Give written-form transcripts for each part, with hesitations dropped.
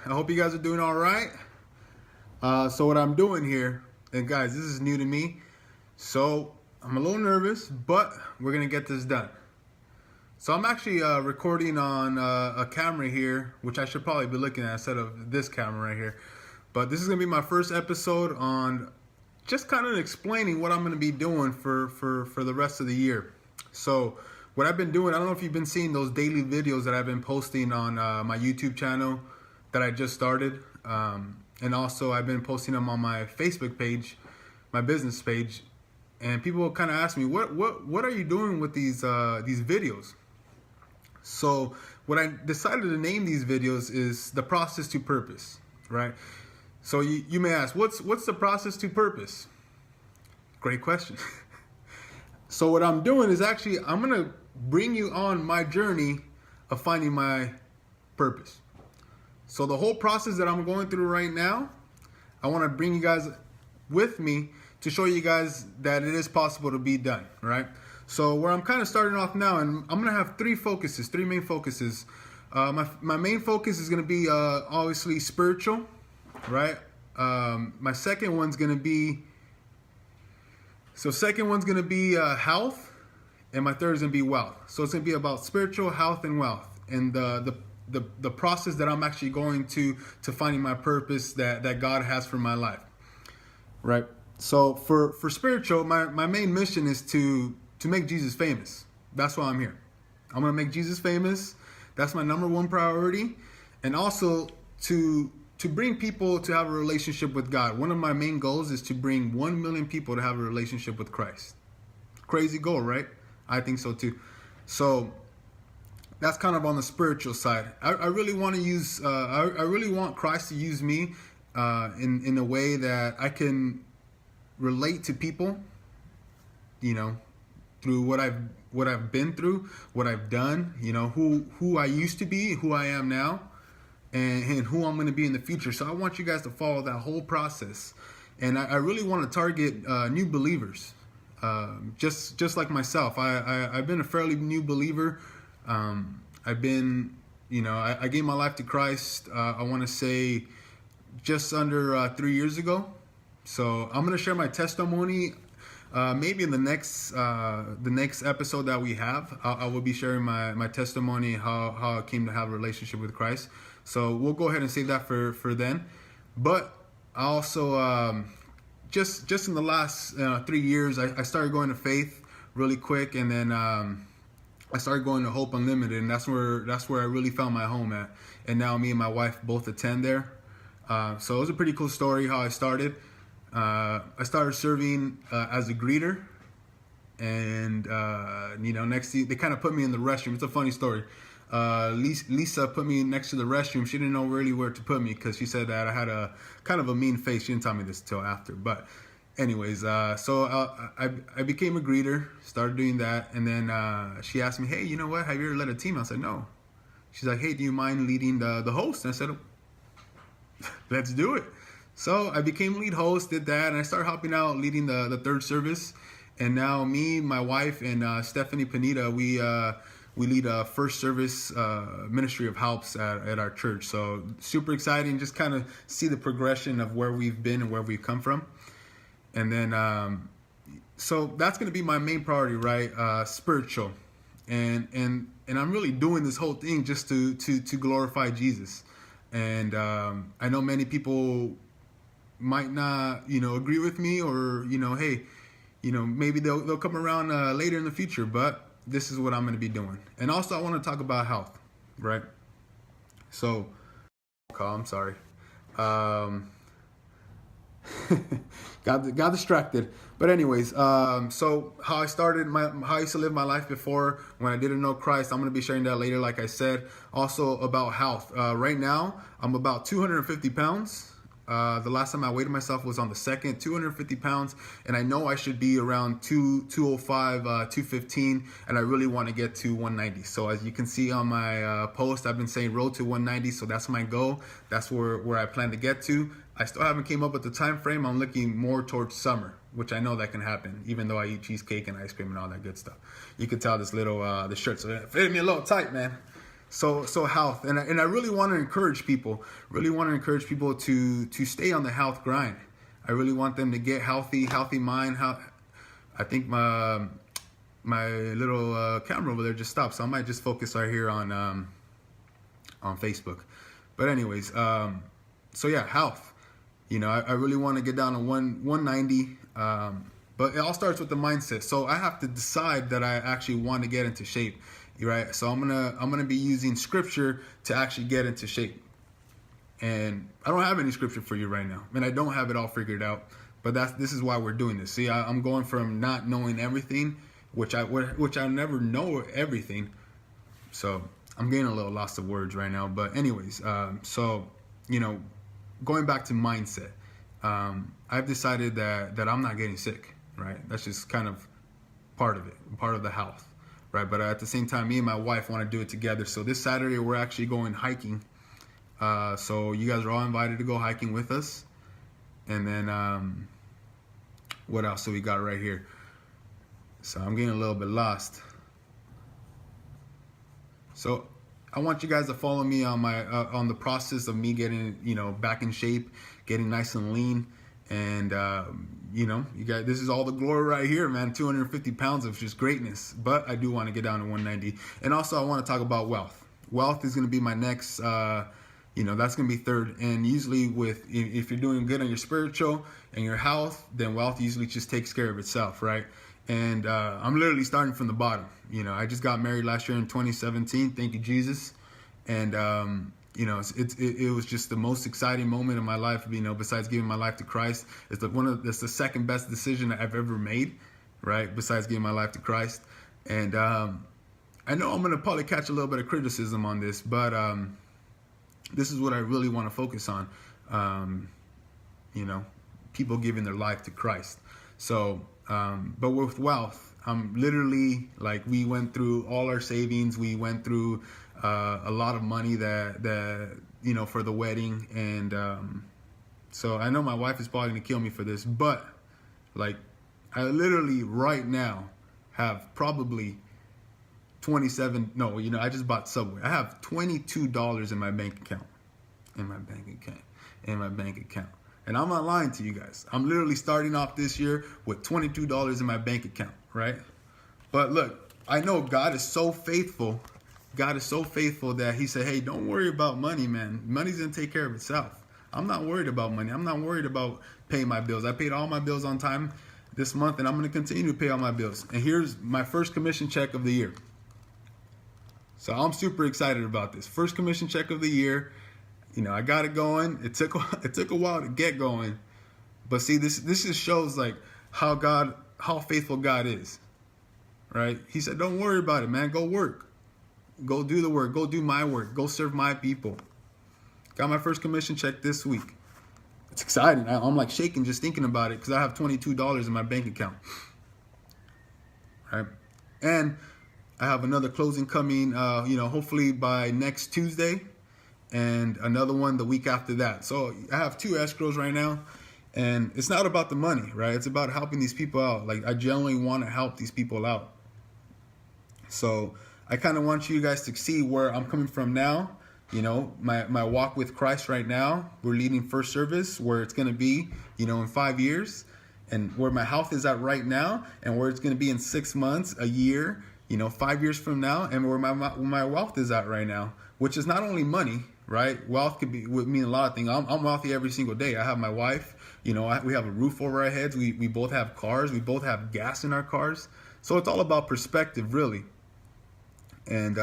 I hope you guys are doing all right. So what I'm doing here, and guys, this is new to me, so I'm a little nervous, but we're gonna get this done. So I'm actually recording on a camera here, which I should probably be looking at instead of this camera right here. But this is gonna be my first episode on just kind of explaining what I'm gonna be doing for the rest of the year. So what I've been doing, I don't know if you've been seeing those daily videos that I've been posting on my YouTube channel that I just started. And also I've been posting them on my Facebook page, my business page. And people kind of ask me, what are you doing with these videos? So what I decided to name these videos is the process to purpose, right? So you may ask, what's the process to purpose? Great question. So what I'm doing is actually, I'm going to bring you on my journey of finding my purpose. So the whole process that I'm going through right now, I want to bring you guys with me to show you guys that it is possible to be done, right? So where I'm kind of starting off now, and I'm going to have three main focuses. My main focus is going to be obviously spiritual, right? My second one's going to be, health, and my third is going to be wealth. So it's going to be about spiritual, health, and wealth, and the process that I'm actually going to finding my purpose that God has for my life, right? So for spiritual, my main mission is to make Jesus famous. That's why I'm here. I'm going to make Jesus famous. That's my number one priority. And also to bring people to have a relationship with God. One of my main goals is to bring 1 million people to have a relationship with Christ. Crazy goal, right? I think so too. So that's kind of on the spiritual side. I really want to use, I really want Christ to use me in a way that I can relate to people, through what I've been through, what I've done, who I used to be, who I am now, and who I'm going to be in the future. So I want you guys to follow that whole process. And I really want to target new believers, just like myself. I've been a fairly new believer. I've been, I gave my life to Christ, I want to say just under 3 years ago. So I'm going to share my testimony maybe in the next episode that we have. I will be sharing my testimony, how I came to have a relationship with Christ. So we'll go ahead and save that for then. But I also, just in the last 3 years, I started going to Faith really quick, and then I started going to Hope Unlimited, and that's where I really found my home at. And now me and my wife both attend there. So it was a pretty cool story how I started. I started serving as a greeter, and next thing, they kind of put me in the restroom. It's a funny story. Lisa put me next to the restroom. She didn't know really where to put me because she said that I had a kind of a mean face. She didn't tell me this until after, but anyways, so I became a greeter, started doing that, and then she asked me, hey, you know what, have you ever led a team? I said, no. She's like, hey, do you mind leading the host? And I said, let's do it. So I became lead host, did that, and I started helping out, leading the third service. And now me, my wife, and Stephanie Panita, we lead a first service ministry of helps at our church. So super exciting, just kind of see the progression of where we've been and where we've come from. And then, so that's going to be my main priority, right? Spiritual. And I'm really doing this whole thing just to glorify Jesus. And I know many people might not, agree with me, or, hey, maybe they'll come around later in the future, but this is what I'm going to be doing. And also I want to talk about health, right? So, I'm sorry. got distracted. But anyways, so how I used to live my life before when I didn't know Christ, I'm going to be sharing that later, like I said. Also about health. Right now, I'm about 250 pounds. The last time I weighed myself was on the 2nd, 250 pounds, and I know I should be around 205, 215, and I really want to get to 190. So as you can see on my post, I've been saying road to 190, so that's my goal. That's where I plan to get to. I still haven't came up with the time frame. I'm looking more towards summer, which I know that can happen, even though I eat cheesecake and ice cream and all that good stuff. You can tell this little, the shirt's fitting me a little tight, man. So health, and I really want to encourage people. Really want to encourage people to stay on the health grind. I really want them to get healthy mind. I think my little camera over there just stopped, so I might just focus right here on Facebook. But anyways, so yeah, health. You know, I really want to get down to 190. But it all starts with the mindset. So I have to decide that I actually want to get into shape, right? So I'm gonna be using scripture to actually get into shape. And I don't have any scripture for you right now, and I don't have it all figured out. But this is why we're doing this. See, I'm going from not knowing everything, which I never know everything. So I'm getting a little lost of words right now. But anyways, so you know, going back to mindset, I've decided that I'm not getting sick. Right, that's just kind of part of it, part of the health, right? But at the same time, me and my wife want to do it together. So this Saturday we're actually going hiking. So you guys are all invited to go hiking with us. And then what else do we got right here? So I'm getting a little bit lost. So I want you guys to follow me on my on the process of me getting, you know, back in shape, getting nice and lean. And, you know, you guys, this is all the glory right here, man. 250 pounds of just greatness. But I do want to get down to 190. And also I want to talk about wealth. Wealth is going to be my next, you know, that's going to be third. And usually if you're doing good on your spiritual and your health, then wealth usually just takes care of itself, right? And I'm literally starting from the bottom. You know, I just got married last year in 2017. Thank you, Jesus. And, you know, it was just the most exciting moment of my life. You know, besides giving my life to Christ, it's the second best decision I've ever made, right? Besides giving my life to Christ. And I know I'm gonna probably catch a little bit of criticism on this, but this is what I really want to focus on. You know, people giving their life to Christ. So, but with wealth, I'm literally like, we went through all our savings. We went through a lot of money that you know, for the wedding. And so I know my wife is probably gonna kill me for this, but like, I literally right now have probably I just bought Subway. I have $22 in my bank account. And I'm not lying to you guys. I'm literally starting off this year with $22 in my bank account, right? But look, I know God is so faithful. God is so faithful that he said, hey, don't worry about money, man. Money's going to take care of itself. I'm not worried about money. I'm not worried about paying my bills. I paid all my bills on time this month, and I'm going to continue to pay all my bills. And here's my first commission check of the year. So I'm super excited about this. First commission check of the year. You know, I got it going. It took a while to get going. But see, this just shows like how faithful God is. Right? He said, don't worry about it, man. Go work. Go do the work. Go do my work. Go serve my people. Got my first commission check this week. It's exciting. I'm like shaking just thinking about it because I have $22 in my bank account. Right? And I have another closing coming, you know, hopefully by next Tuesday, and another one the week after that. So I have 2 escrows right now, and it's not about the money, right? It's about helping these people out. Like, I genuinely want to help these people out. So I kind of want you guys to see where I'm coming from now. You know, my walk with Christ right now. We're leading first service, where it's going to be, you know, in 5 years, and where my health is at right now, and where it's going to be in 6 months, a year, you know, 5 years from now, and where my wealth is at right now, which is not only money, right? Wealth would mean a lot of things. I'm wealthy every single day. I have my wife, you know, we have a roof over our heads. We both have cars. We both have gas in our cars. So it's all about perspective, really. And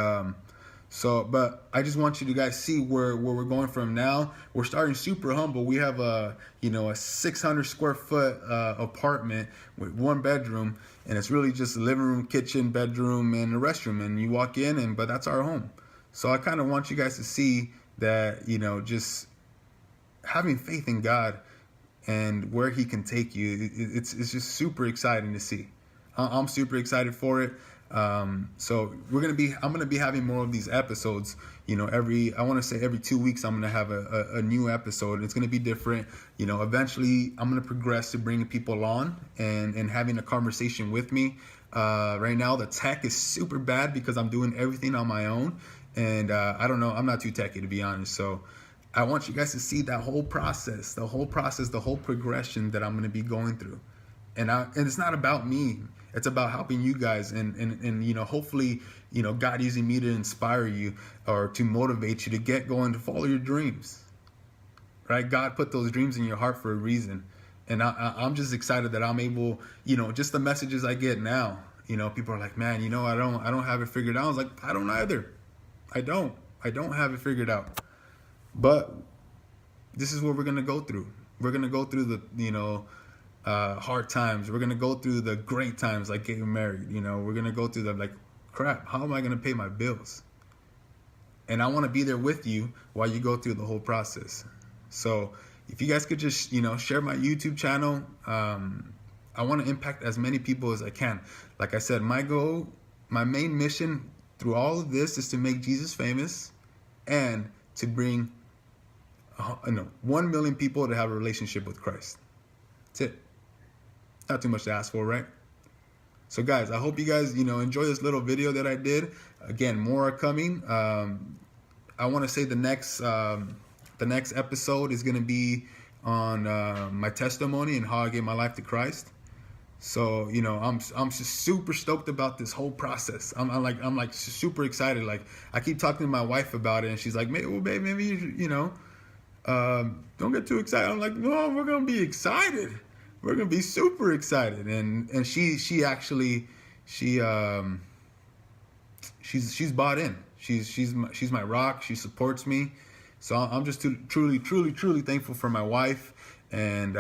but I just want you to guys see where we're going from now. We're starting super humble. We have a 600 square foot apartment with 1 bedroom, and it's really just a living room, kitchen, bedroom, and a restroom. And you walk in, but that's our home. So I kind of want you guys to see that, you know, just having faith in God and where he can take you. It's just super exciting to see. I'm super excited for it. So I'm going to be having more of these episodes, you know, every 2 weeks, I'm going to have a new episode. It's going to be different. You know, eventually I'm going to progress to bringing people on and having a conversation with me. Right now the tech is super bad because I'm doing everything on my own. And I don't know, I'm not too techy, to be honest. So I want you guys to see that whole process, the whole progression that I'm going to be going through. And it's not about me. It's about helping you guys and you know, hopefully, you know, God using me to inspire you or to motivate you to get going, to follow your dreams. Right? God put those dreams in your heart for a reason. And I'm just excited that I'm able, you know, just the messages I get now, you know, people are like, man, you know, I don't have it figured out. I was like, I don't either. I don't have it figured out. But this is what we're going to go through. We're going to go through the, you know, hard times. We're going to go through the great times, like getting married. You know, we're going to go through the, like, crap, how am I going to pay my bills? And I want to be there with you while you go through the whole process. So if you guys could just, you know, share my YouTube channel. I want to impact as many people as I can. Like I said, my goal, my main mission through all of this is to make Jesus famous and to bring 1 million people to have a relationship with Christ. That's it. Not too much to ask for, right? So guys, I hope you guys, you know, enjoy this little video that I did. Again, more are coming. I want to say the next episode is going to be on my testimony and how I gave my life to Christ. So, you know, I'm just super stoked about this whole process. I'm like super excited. Like, I keep talking to my wife about it, and she's like, well, babe, maybe you know, don't get too excited. I'm like, no, we're gonna be excited. We're gonna be super excited. And she actually she's bought in. She's my rock. She supports me. So I'm just truly thankful for my wife. And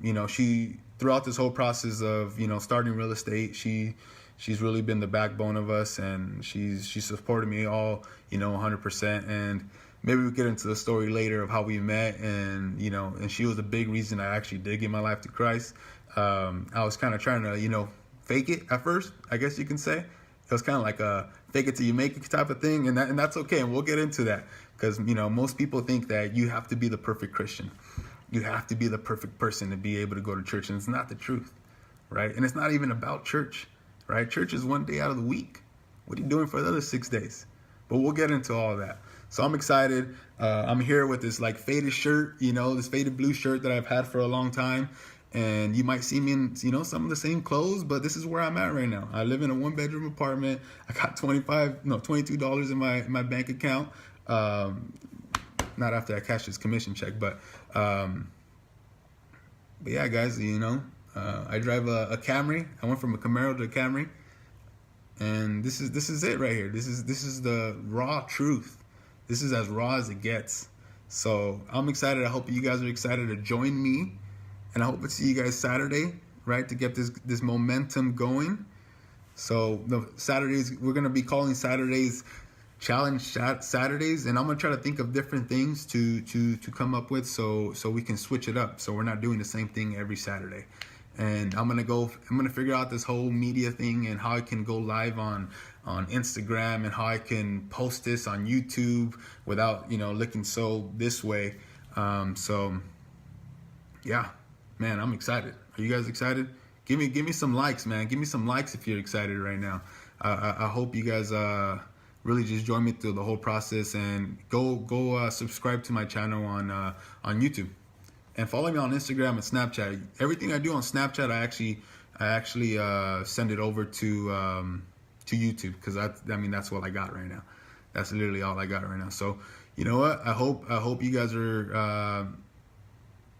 you know, she, throughout this whole process of, you know, starting real estate, she's really been the backbone of us, and she supported me all, you know, 100%. And maybe we'll get into the story later of how we met, and, you know, and she was a big reason I actually did give my life to Christ. I was kind of trying to, you know, fake it at first, I guess you can say. It was kind of like a fake it till you make it type of thing, and that's okay, and we'll get into that, because, you know, most people think that you have to be the perfect Christian. You have to be the perfect person to be able to go to church, and it's not the truth, right? And it's not even about church, right? Church is 1 day out of the week. What are you doing for the other 6 days? But we'll get into all that. So I'm excited. I'm here with this like faded shirt, you know, this faded blue shirt that I've had for a long time. And you might see me in, you know, some of the same clothes, but this is where I'm at right now. I live in a 1-bedroom apartment. I got $22 in my bank account. Not after I cash this commission check, but yeah, guys, you know, I drive a Camry. I went from a Camaro to a Camry, and this is it right here. This is the raw truth. This is as raw as it gets. So I'm excited. I hope you guys are excited to join me, and I hope to see you guys Saturday, right, to get this momentum going. So the Saturdays, we're gonna be calling Saturdays Challenge Saturdays, and I'm gonna try to think of different things to come up with, so we can switch it up, so we're not doing the same thing every Saturday. And I'm gonna figure out this whole media thing and how I can go live on Instagram, and how I can post this on YouTube without, you know, looking so this way. So yeah, man, I'm excited. Are you guys excited? Give me some likes, man. Give me some likes if you're excited right now. I hope you guys really just join me through the whole process, and go subscribe to my channel on YouTube, and follow me on Instagram and Snapchat. Everything I do on Snapchat, I actually send it over to YouTube, because that's what I got right now. That's literally all I got right now. So you know what? I hope you guys are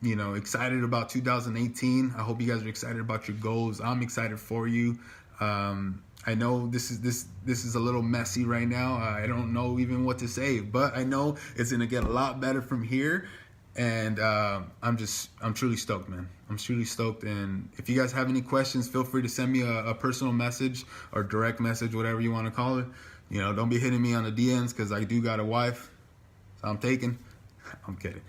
you know, excited about 2018. I hope you guys are excited about your goals. I'm excited for you. I know this is a little messy right now. I don't know even what to say, but I know it's gonna get a lot better from here. And I'm truly stoked, man. I'm truly stoked. And if you guys have any questions, feel free to send me a personal message or direct message, whatever you want to call it. You know, don't be hitting me on the DMs, because I do got a wife, so I'm taking. I'm kidding.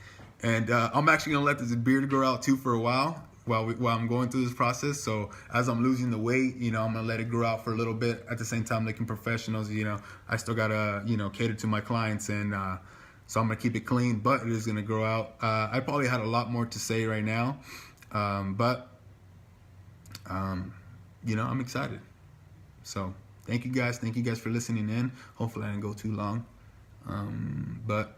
And I'm actually gonna let this beard grow out too for a while I'm going through this process. So as I'm losing the weight, you know, I'm gonna let it grow out for a little bit. At the same time, looking professionals, you know, I still gotta, you know, cater to my clients, and so I'm gonna keep it clean, but it is gonna grow out. I probably had a lot more to say right now, but you know, I'm excited. So thank you guys for listening in. Hopefully I didn't go too long, but